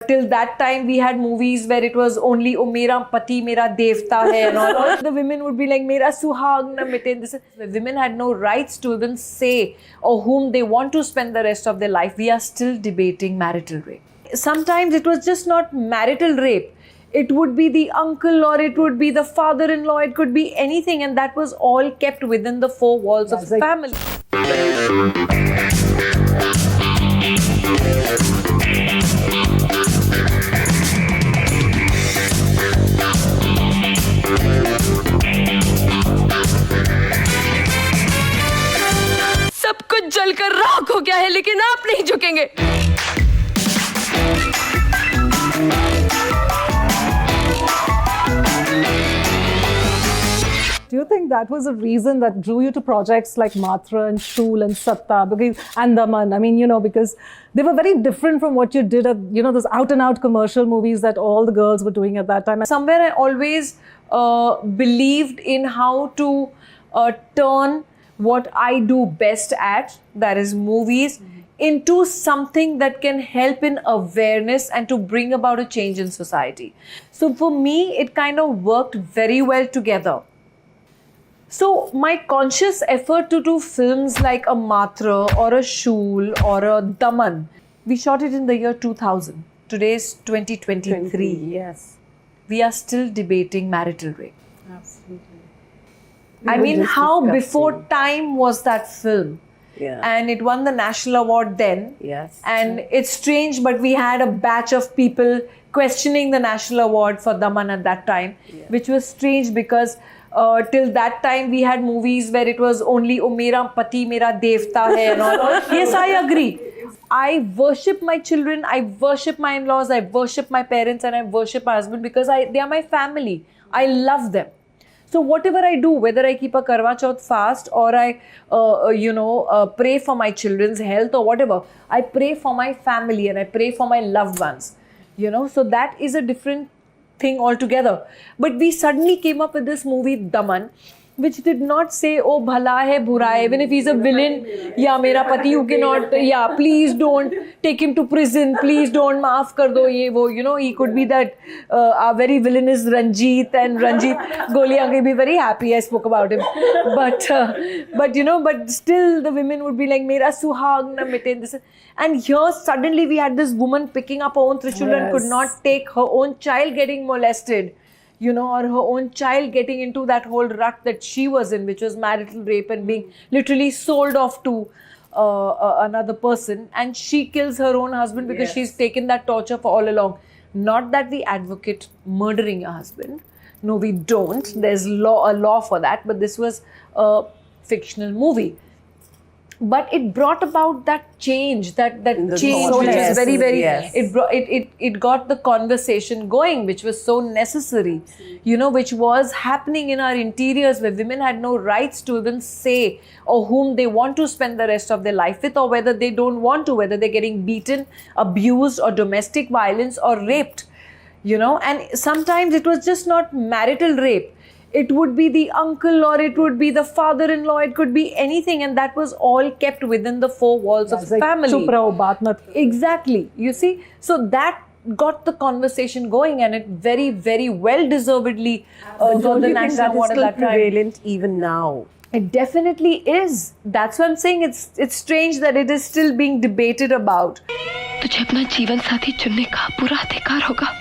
Till that time, we had movies where it was only "Oh, mera pati, mera devta hai," and all. The women would be like, "Mera suhag na mite." The women had no rights to even say or whom they want to spend the rest of their life. We are still debating marital rape. Sometimes it was just not marital rape. It would be the uncle or it would be the father-in-law. It could be anything, and that was all kept within the four walls of the family. सब कुछ जलकर राख हो गया है, लेकिन आप नहीं झुकेंगे। Do you think that was a reason that drew you to projects like Matra and Shool and Satta and Daman? I mean, because they were very different from what you did at, those out-and-out commercial movies that all the girls were doing at that time. Somewhere I always believed in how to turn what I do best at, that is movies, into something that can help in awareness and to bring about a change in society. So for me, it kind of worked very well together. So my conscious effort to do films like a Matra or a Shool or a Daman, we shot it in the year 2000. Today is 2023. Yes. We are still debating marital rape. Absolutely. I mean, how before time was that film? Yeah. And it won the national award then. Yes. And it's strange, but we had a batch of people questioning the national award for Daman at that time, which was strange because till that time we had movies where it was only "Oh, mera pati, mera devta hai," and all. Yes, I agree. I worship my children, I worship my in-laws, I worship my parents, and I worship my husband because they are my family. I love them. So whatever I do, whether I keep a Karwa Chauth fast or I, pray for my children's health or whatever, I pray for my family and I pray for my loved ones. So that is a different thing altogether. But we suddenly came up with this movie Daman, which did not say, "Oh, bhala hai, bura hai." Even if he's a villain, yeah, mera pati, you cannot, yeah, please don't take him to prison, please don't, maaf kar do, ye wo, he could be that our very villain is Ranjit, and Ranjit Goliyan will be very happy I spoke about him. But still the women would be like, "Mera suhag na mite." And here suddenly we had this woman picking up her own Trishul and could not take her own child getting molested. Or her own child getting into that whole rut that she was in, which was marital rape and being literally sold off to another person. And she kills her own husband because she's taken that torture for all along. Not that we advocate murdering a husband. No, we don't. There's a law for that. But this was a fictional movie. But it brought about that change, that change, which is very, very. Yes. It got the conversation going, which was so necessary. Which was happening in our interiors, where women had no rights to even say or whom they want to spend the rest of their life with, or whether they don't want to, whether they're getting beaten, abused, or domestic violence, or raped. And sometimes it was just not marital rape. It would be the uncle or it would be the father-in-law. It could be anything, and that was all kept within the four walls of the family. Chup raho, baat mat. Exactly. You see, so that got the conversation going, and it very, very well deservedly got the national award at that time. Prevalent even now? It definitely is. That's what I'm saying. It's strange that it is still being debated about. तुझे अपना जीवन साथी चुनने का पूरा अधिकार होगा।